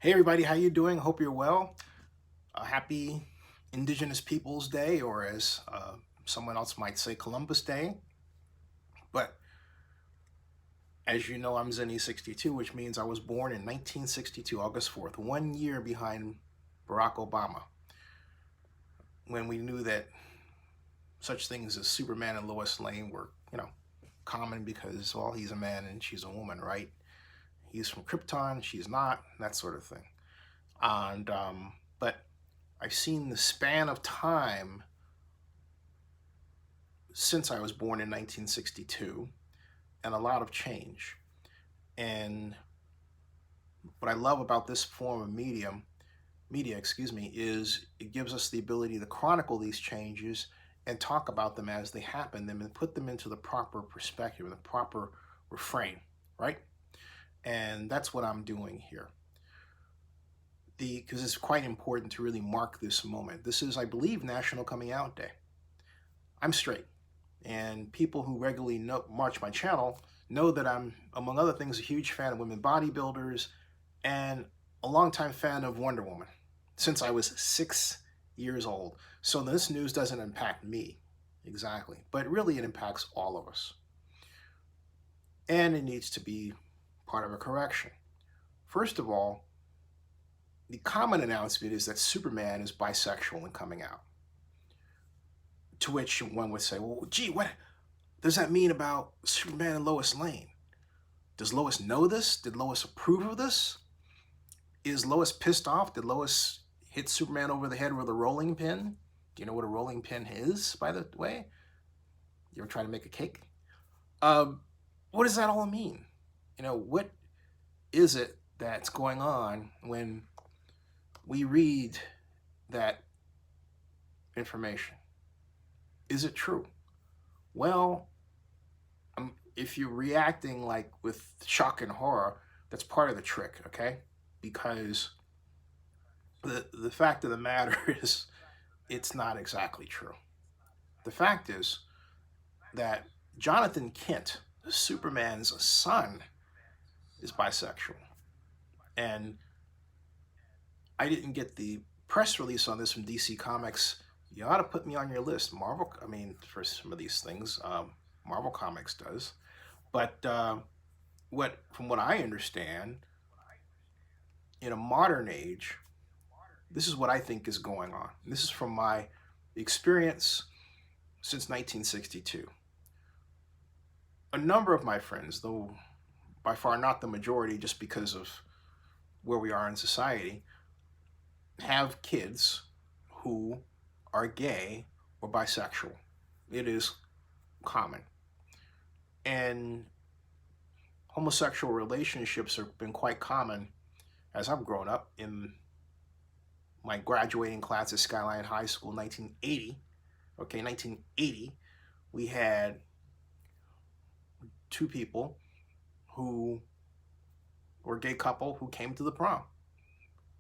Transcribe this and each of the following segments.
Hey everybody, how you doing? Hope you're well. Happy Indigenous Peoples Day, or as someone else might say, Columbus Day. But as you know, I'm Zenny 62, which means I was born in 1962, August 4th, 1 year behind Barack Obama, when we knew that such things as Superman and Lois Lane were, common because, well, he's a man and she's a woman, right? He's from Krypton, she's not, that sort of thing. But I've seen the span of time since I was born in 1962 and a lot of change. And what I love about this form of media, is it gives us the ability to chronicle these changes and talk about them as they happen, them and put them into the proper perspective, the proper refrain, right? And that's what I'm doing here. Because it's quite important to really mark this moment. This is, I believe, National Coming Out Day. I'm straight, and people who regularly watch my channel know that I'm, among other things, a huge fan of women bodybuilders and a longtime fan of Wonder Woman since I was 6 years old. So this news doesn't impact me exactly, but really it impacts all of us. And it needs to be part of a correction. First of all, the common announcement is that Superman is bisexual and coming out. To which one would say, well, gee, what does that mean about Superman and Lois Lane? Does Lois know this? Did Lois approve of this? Is Lois pissed off? Did Lois hit Superman over the head with a rolling pin? Do you know what a rolling pin is, by the way? You ever try to make a cake? What does that all mean? What is it that's going on when we read that information? Is it true? Well, if you're reacting like with shock and horror, that's part of the trick, okay? Because the fact of the matter is it's not exactly true. The fact is that Jonathan Kent, Superman's son, is bisexual. And I didn't get the press release on this from DC Comics. You ought to put me on your list. Marvel, for some of these things, Marvel Comics does. But from what I understand, in a modern age, this is what I think is going on. And this is from my experience since 1962. A number of my friends, though by far not the majority just because of where we are in society, have kids who are gay or bisexual. It is common. And homosexual relationships have been quite common as I've grown up. In my graduating class at Skyline High School, 1980, we had two people who were a gay couple who came to the prom.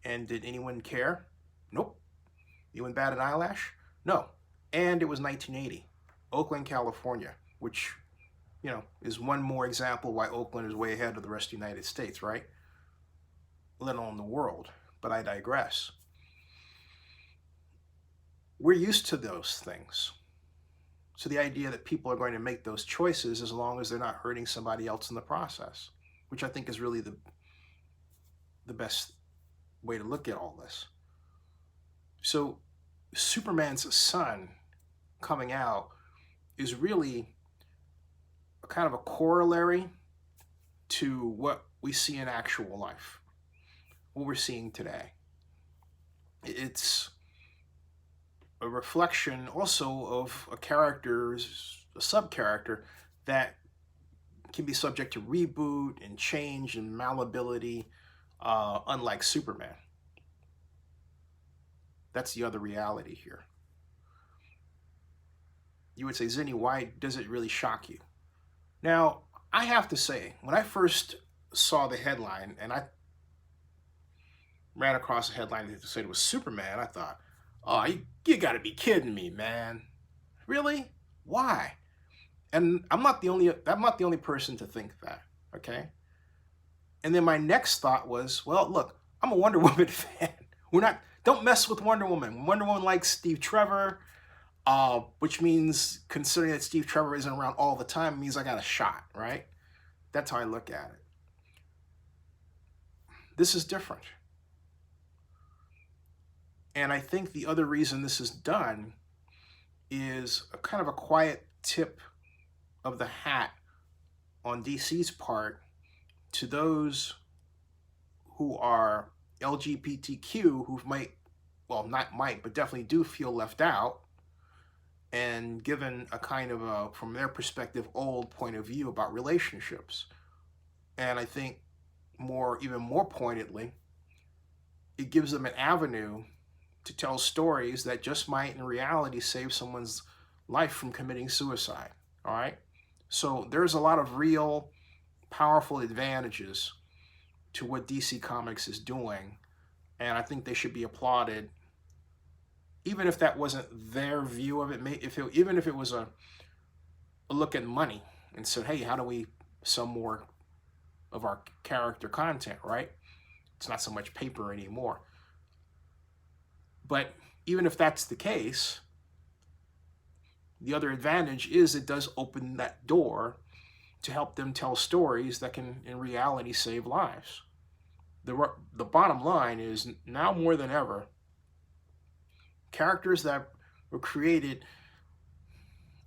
And did anyone care? Nope. Anyone bat an eyelash? No. And it was 1980, Oakland, California, which, is one more example why Oakland is way ahead of the rest of the United States, right? Let alone the world. But I digress. We're used to those things. So the idea that people are going to make those choices as long as they're not hurting somebody else in the process, which I think is really the best way to look at all this. So Superman's son coming out is really a kind of a corollary to what we see in actual life, what we're seeing today. It's a reflection also of a sub-character that can be subject to reboot and change and malleability, unlike Superman. That's the other reality here. You would say, Zinni, why does it really shock you? Now, I have to say, when I first saw the headline and I ran across a headline that said it was Superman, I thought, oh, you gotta be kidding me, man. Really? Why? And I'm not the only person to think that, okay? And then my next thought was, well, look, I'm a Wonder Woman fan. Don't mess with Wonder Woman. Wonder Woman likes Steve Trevor, which means, considering that Steve Trevor isn't around all the time, means I got a shot, right? That's how I look at it. This is different. And I think the other reason this is done is a kind of a quiet tip of the hat on DC's part to those who are LGBTQ who might, well, not might, but definitely do feel left out and given a kind of a, from their perspective, old point of view about relationships. And I think even more pointedly, it gives them an avenue to tell stories that just might in reality save someone's life from committing suicide. All right. So there's a lot of real powerful advantages to what DC Comics is doing. And I think they should be applauded, even if that wasn't their view of it. Even if it was a look at money and said, hey, how do we sell more of our character content, right? It's not so much paper anymore. But even if that's the case, the other advantage is it does open that door to help them tell stories that can, in reality, save lives. The bottom line is, now more than ever, characters that were created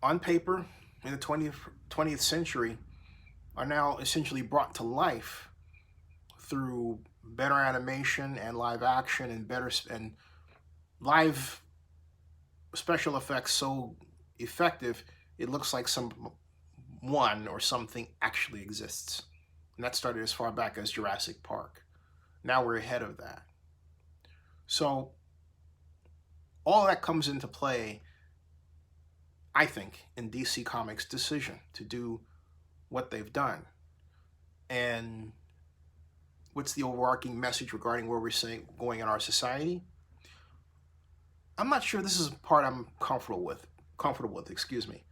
on paper in the 20th century are now essentially brought to life through better animation and live action and live special effects so effective it looks like someone or something actually exists. And that started as far back as Jurassic Park. Now we're ahead of that. So all that comes into play, I think, in DC Comics' decision to do what they've done. And what's the overarching message regarding where we're going in our society? I'm not sure this is a part I'm comfortable with, excuse me.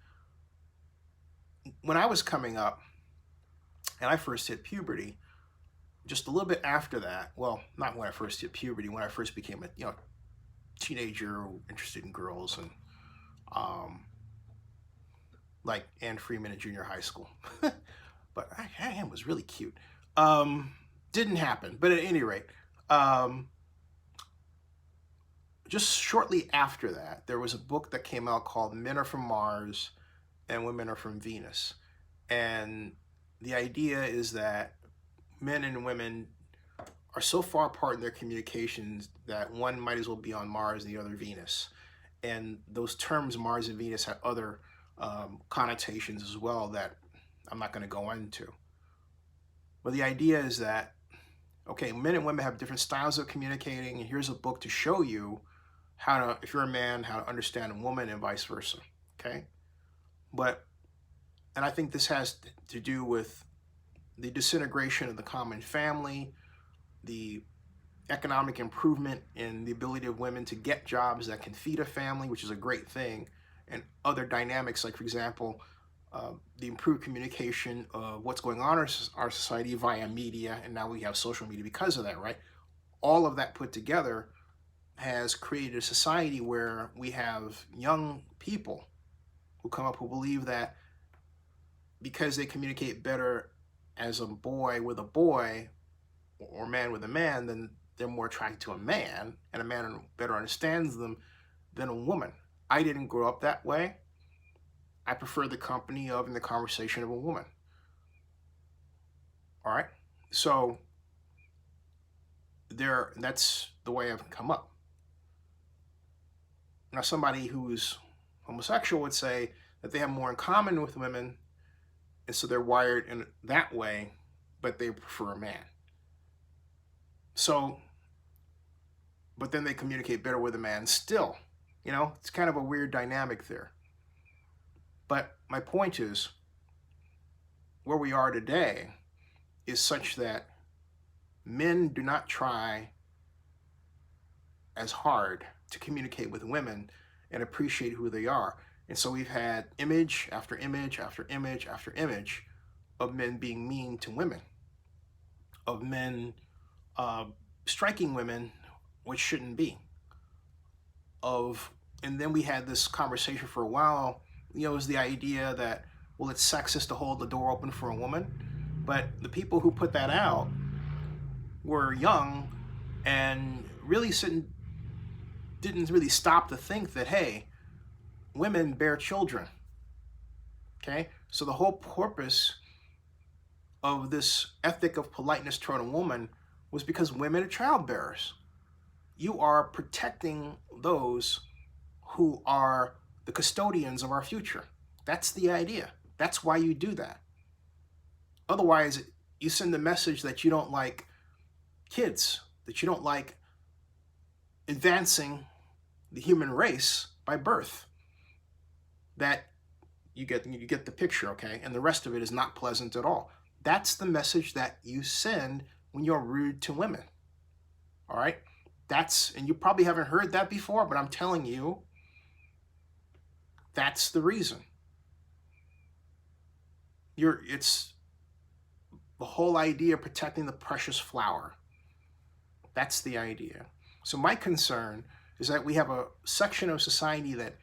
When I was coming up and I first hit puberty, just a little bit after that, well, not when I first hit puberty, when I first became a teenager interested in girls and like Anne Freeman in junior high school. But Anne was really cute. Didn't happen, but at any rate, just shortly after that, there was a book that came out called Men Are From Mars and Women Are From Venus. And the idea is that men and women are so far apart in their communications that one might as well be on Mars and the other Venus. And those terms, Mars and Venus, have other connotations as well that I'm not going to go into. But the idea is that, okay, men and women have different styles of communicating, and here's a book to show you how to, if you're a man, how to understand a woman and vice versa, okay? And I think this has to do with the disintegration of the common family, the economic improvement in the ability of women to get jobs that can feed a family, which is a great thing, and other dynamics like, for example, the improved communication of what's going on in our society via media, and now we have social media because of that, right? All of that put together has created a society where we have young people who come up who believe that because they communicate better as a boy with a boy or man with a man, then they're more attracted to a man, and a man better understands them than a woman. I didn't grow up that way. I prefer the company of and the conversation of a woman. All right? So that's the way I've come up. Now, somebody who's homosexual would say that they have more in common with women, and so they're wired in that way, but they prefer a man. So, but then they communicate better with a man still. It's kind of a weird dynamic there. But my point is, where we are today is such that men do not try as hard to communicate with women and appreciate who they are. And so we've had image after image after image after image of men being mean to women, of men striking women, which shouldn't be. And then we had this conversation for a while. It was the idea that, well, it's sexist to hold the door open for a woman. But the people who put that out were young and really didn't really stop to think that, hey, women bear children. Okay? So the whole purpose of this ethic of politeness toward a woman was because women are childbearers. You are protecting those who are the custodians of our future. That's the idea. That's why you do that. Otherwise, you send a message that you don't like kids, that you don't like advancing the human race by birth. That you get the picture, okay? And the rest of it is not pleasant at all. That's the message that you send when you're rude to women. All right? And you probably haven't heard that before, but I'm telling you, that's the reason. It's the whole idea of protecting the precious flower. That's the idea. So my concern is that we have a section of society that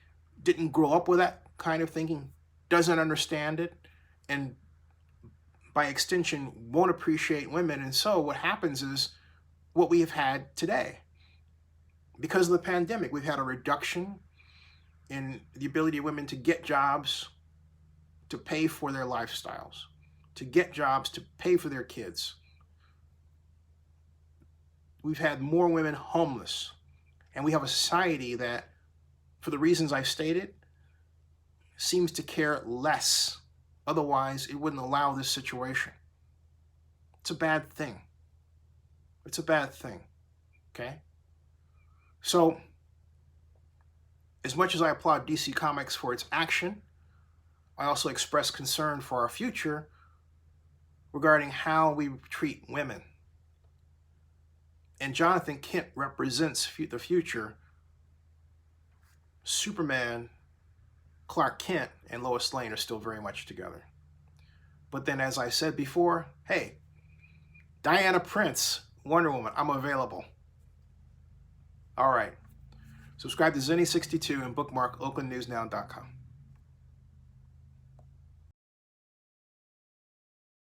didn't grow up with that kind of thinking, doesn't understand it, and by extension won't appreciate women. And so what happens is what we have had today. Because of the pandemic, we've had a reduction in the ability of women to get jobs, to pay for their lifestyles, to get jobs, to pay for their kids. We've had more women homeless. And we have a society that, for the reasons I stated, seems to care less. Otherwise, it wouldn't allow this situation. It's a bad thing. It's a bad thing. Okay? So, as much as I applaud DC Comics for its action, I also express concern for our future regarding how we treat women. And Jonathan Kent represents the future. Superman, Clark Kent, and Lois Lane are still very much together. But then, as I said before, hey, Diana Prince, Wonder Woman, I'm available. All right. Subscribe to Zenny62 and bookmark oaklandnewsnow.com.